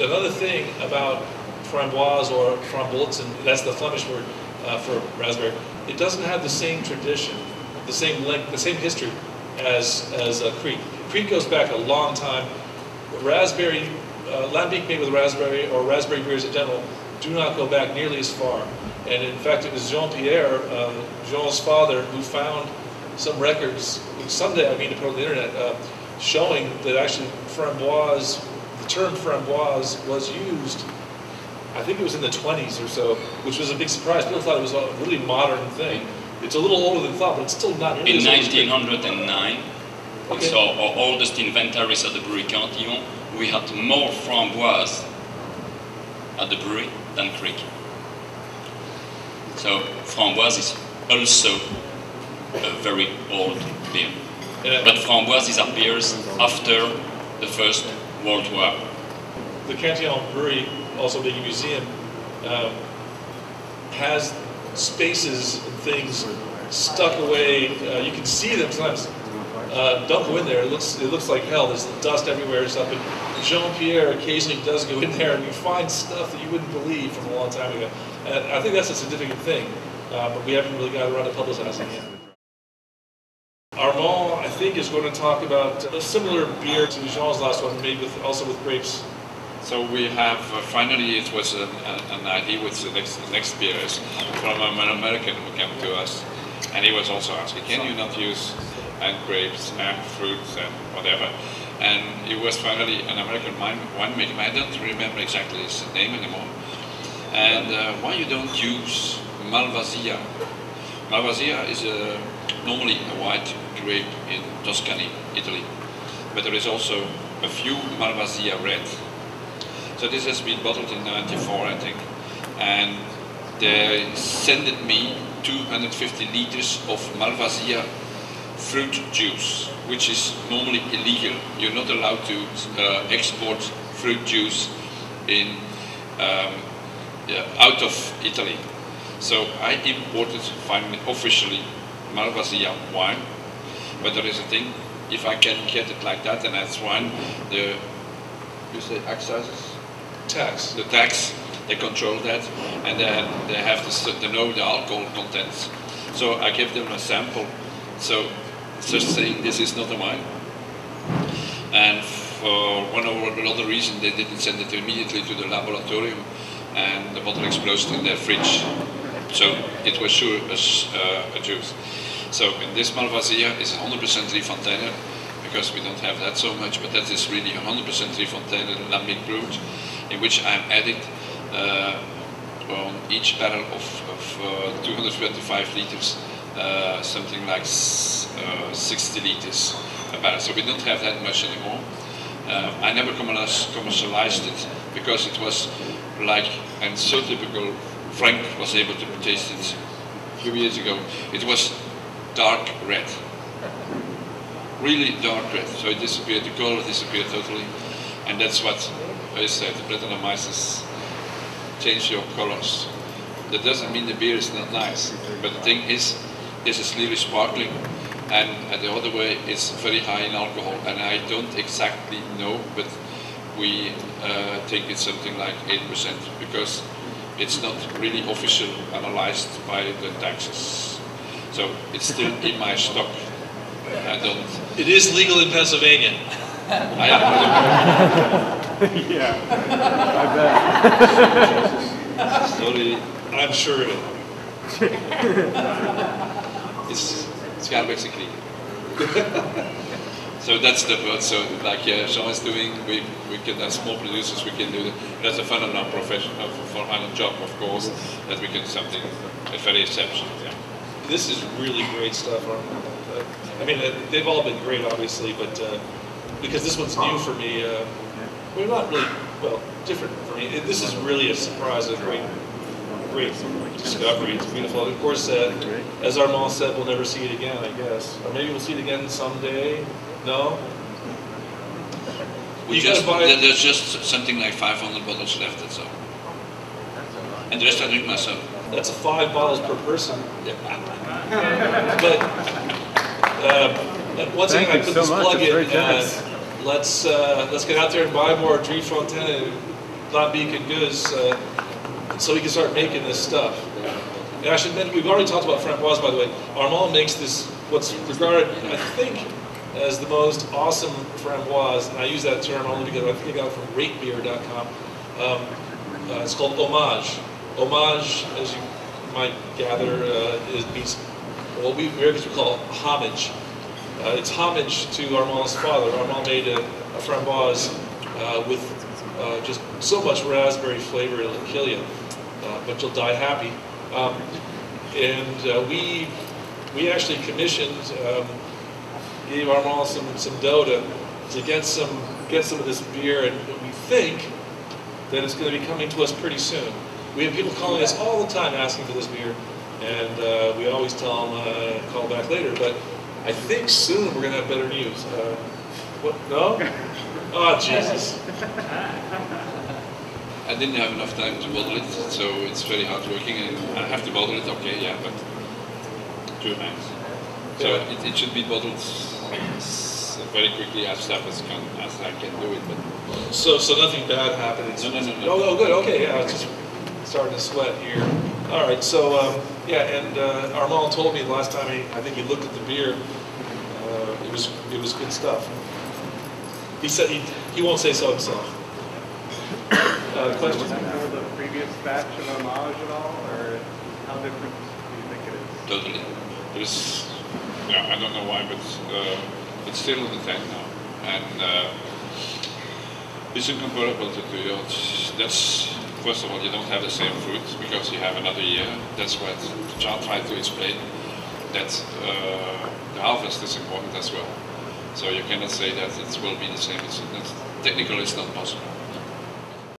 another thing about framboise or frambozen, that's the Flemish word for raspberry, it doesn't have the same tradition, the same length, the same history as Kriek. Kriek goes back a long time. Raspberry, Lambic made with raspberry, or raspberry beers in general, do not go back nearly as far. And in fact, it was Jean-Pierre, Jean's father, who found some records, which someday I mean to put on the internet, showing that actually framboise, the term framboise was used, I think it was in the 20s or so, which was a big surprise. People thought it was a really modern thing. It's a little older than thought, but it's still not nearly in 1909, okay. So our oldest inventories at the brewery Cantillon, we had more framboise at the brewery than Kriek. So framboise is also a very old beer. But framboise appears after the First World War. The Cantillon brewery, also being a museum, has spaces and things stuck away. You can see them sometimes. Don't go in there. It looks like hell. There's dust everywhere and stuff. But Jean-Pierre occasionally does go in there, and you find stuff that you wouldn't believe from a long time ago. And I think that's a significant thing, but we haven't really got around to publicizing it. Armand, I think, is going to talk about a similar beer to Jean's last one, made with also with grapes. So we have finally, it was an idea with the next beers from an American who came to us, and he was also asking, can you not use grapes and fruits and whatever? And it was finally an American winemaker. I don't remember exactly his name anymore. And why you don't use Malvasia? Malvasia is normally a white grape in Tuscany, Italy, but there is also a few Malvasia red. So this has been bottled in '94, I think, and they sent me 250 liters of Malvasia fruit juice, which is normally illegal. You're not allowed to export fruit juice in out of Italy. So I imported finally officially Malvasia wine, but there is a thing, if I can get it like that, and that's wine, you say excises? Tax. The tax, they control that, and then they have to know the alcohol contents. So I give them a sample, so just saying this is not a wine. And for one or another reason, they didn't send it immediately to the laboratorium, and the bottle exploded in their fridge. So it was sure a juice. So in this Malvasia is 100% Drie Fonteinen, because we don't have that so much, but that is really 100% Drie Fonteinen Lambic brewed, in which I'm adding on each barrel of 225 liters, something like 60 liters a barrel. So we don't have that much anymore. I never commercialized it because it was like, and so typical, Frank was able to taste it a few years ago. It was dark red, really dark red. So it disappeared, the color disappeared totally, and that's what I said, the Brettanomyces change your colors. That doesn't mean the beer is not nice, but the thing is, this is clearly sparkling, and the other way it's very high in alcohol, and I don't exactly know, but we think it's something like 8%, because it's not really officially analyzed by the taxes. So it's still in my stock. I don't. It is legal in Pennsylvania. I am. Yeah, I bet. Sorry, I'm sure it is. It's basically. So that's the part. So like Jean is doing, we can, as small producers, we can do that. That's a fun and non-professional, fun job, of course, that we can do something very exceptional. Yeah. This is really great stuff. I mean, they've all been great, obviously, but because this one's new for me, well, not really, well, different for me. This is really a surprise, a great discovery. It's beautiful. And of course, as Armand said, we'll never see it again, I guess. Or maybe we'll see it again someday. No? There's just something like 500 bottles left, that's all. And the rest I drink myself. That's 5 bottles per person. Yeah. But once again, I put this plug in. Let's get out there and buy more Drie Fonteinen. Lambic and Gueuze, so we can start making this stuff. And I should mention, we've already talked about framboise, by the way. Armand makes this, what's regarded, I think, as the most awesome framboise, and I use that term only because I think I got it from ratebeer.com. It's called Homage. Homage, as you might gather, means what we Americans would call homage. It's homage to Armand's father. Armand made a framboise with just so much raspberry flavor it'll kill you, but you'll die happy. We actually commissioned, gave Armand some dough to get some of this beer, and we think that it's going to be coming to us pretty soon. We have people calling us all the time asking for this beer, and we always tell them call back later. But I think soon we're going to have better news. What? No? Oh Jesus! I didn't have enough time to bottle it, so it's very hard working, and I have to bottle it. Okay, yeah, but 2 nights. So Yeah. it should be bottled very quickly as I can do it. But So nothing bad happened. No. Oh, good. Okay, yeah. I was just starting to sweat here. All right. So yeah, and Armand told me last time I think he looked at the beer. It was good stuff. He said he won't say so himself. Question. Does that know the previous batch of Homage at all, or how different do you think it is? totally, there's, yeah, I don't know why, but it's still in the tank now, and it's incomparable to yours. That's, first of all, you don't have the same fruit because you have another year. That's what John tried to explain. That the harvest is important as well. So you cannot say that it will be the same. Technically, it's not possible.